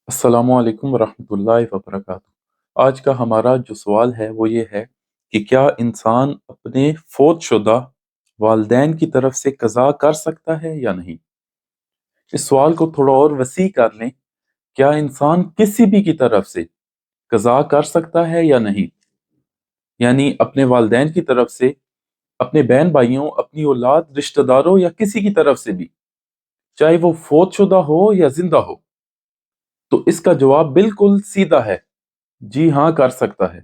अस्सलामु अलैकुम वरहमतुल्लाहि वबरकातुहू। आज का हमारा जो सवाल है वो ये है कि क्या इंसान अपने फौत शुदा वालदैन की तरफ से कज़ा कर सकता है या नहीं। इस सवाल को थोड़ा और वसी कर लें, क्या इंसान किसी भी की तरफ से कज़ा कर सकता है या नहीं, यानी अपने वालदैन की तरफ से, अपने बहन भाइयों, अपनी औलाद, रिश्तेदारों या किसी की तरफ से भी, चाहे वो फौत शुदा हो या जिंदा हो। तो इसका जवाब बिल्कुल सीधा है, जी हाँ कर सकता है।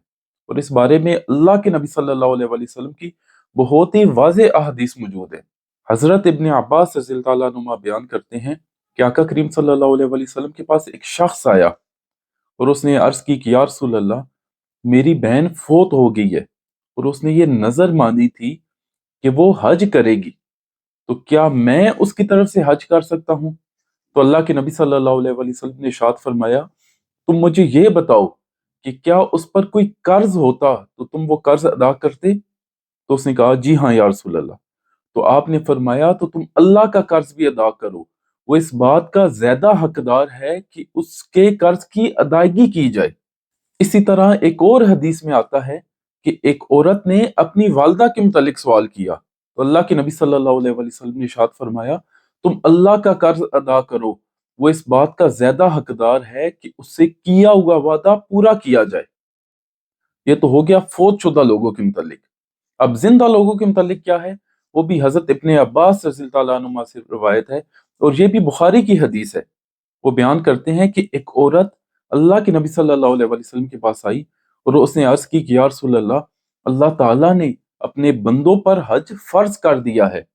और इस बारे में अल्लाह के नबी सल्लल्लाहु अलैहि वसल्लम की बहुत ही वाज़े अहादीस मौजूद है। हजरत इब्न अब्बास रज़ियल्लाहु ताला अन्हुमा बयान करते हैं कि आका करीम सल्लल्लाहु अलैहि वसल्लम के पास एक शख्स आया और उसने अर्ज की कि या रसूल अल्लाह, मेरी बहन फोत हो गई है और उसने ये नजर मानी थी कि वो हज करेगी, तो क्या मैं उसकी तरफ से हज कर सकता हूँ। तो अल्लाह के नबी सल्लल्लाहु अलैहि वसल्लम ने इरशाद फरमाया, तुम मुझे ये बताओ कि क्या उस पर कोई कर्ज होता तो तुम वो कर्ज अदा करते। तो उसने कहा जी हाँ या रसूल अल्लाह। तो आपने फरमाया तो तुम अल्लाह का कर्ज भी अदा करो, वो इस बात का ज्यादा हकदार है कि उसके कर्ज की अदायगी की जाए। इसी तरह एक और हदीस में आता है कि एक औरत ने अपनी वालदा के मुतालिक सवाल किया, तो अल्लाह के नबी सल्लल्लाहु अलैहि वसल्लम ने इरशाद फरमाया, तुम अल्लाह का कर्ज अदा करो, वो इस बात का ज्यादा हकदार है कि उससे किया हुआ वादा पूरा किया जाए। ये तो हो गया फौत शुदा लोगों के मुतालिक। अब जिंदा लोगों के मुतालिक क्या है, वो भी हजरत इब्ने अब्बास रज़ियल्लाहु ताला अन्हुमा से रवायत है, और ये भी बुखारी की हदीस है। वो बयान करते हैं कि एक औरत अल्लाह के नबी सल्लल्लाहु अलैहि वसल्लम के पास आई और उसने अर्ज की कि या रसूल अल्लाह, अल्लाह ताला ने अपने बंदों पर हज फर्ज कर दिया है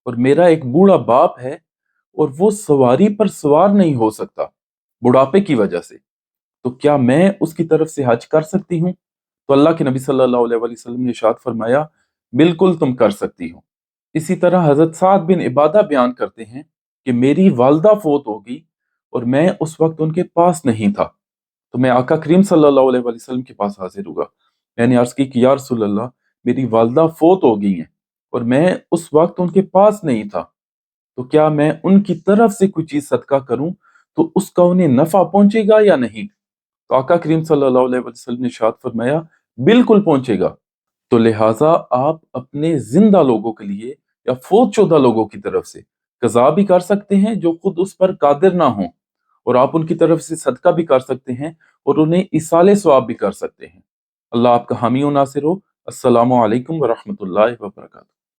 और मेरा एक बूढ़ा बाप है और वो सवारी पर सवार नहीं हो सकता बुढ़ापे की वजह से, तो क्या मैं उसकी तरफ से हज कर सकती हूँ। तो अल्लाह के नबी सल्लल्लाहु अलैहि वसल्लम ने इरशाद फरमाया, बिल्कुल तुम कर सकती हो। इसी तरह हजरत साद बिन इबादा बयान करते हैं कि मेरी वालदा फोत हो गई और मैं उस वक्त उनके पास नहीं था, तो मैं आका करीम सल्लल्लाहु अलैहि वसल्लम के पास हाजिर हुआ। मैंने अर्ज की कि या रसूल अल्लाह, मेरी वालदा फोत हो गई हैं और मैं उस वक्त उनके पास नहीं था, तो क्या मैं उनकी तरफ से कोई चीज सदका करूं तो उसका उन्हें नफा पहुंचेगा या नहीं। तो आका करीम सल्लल्लाहु अलैहि वसल्लम ने इरशाद फरमाया, बिल्कुल पहुंचेगा। तो लिहाजा आप अपने जिंदा लोगों के लिए या फौतशुदा लोगों की तरफ से कज़ा भी कर सकते हैं जो खुद उस पर कादिर ना हो, और आप उनकी तरफ से सदका भी कर सकते हैं और उन्हें इसाले सवाब भी कर सकते हैं। अल्लाह आपका हामी और नासिर हो। अस्सलामु अलैकुम वरहमतुल्लाहि वबरकातुहू।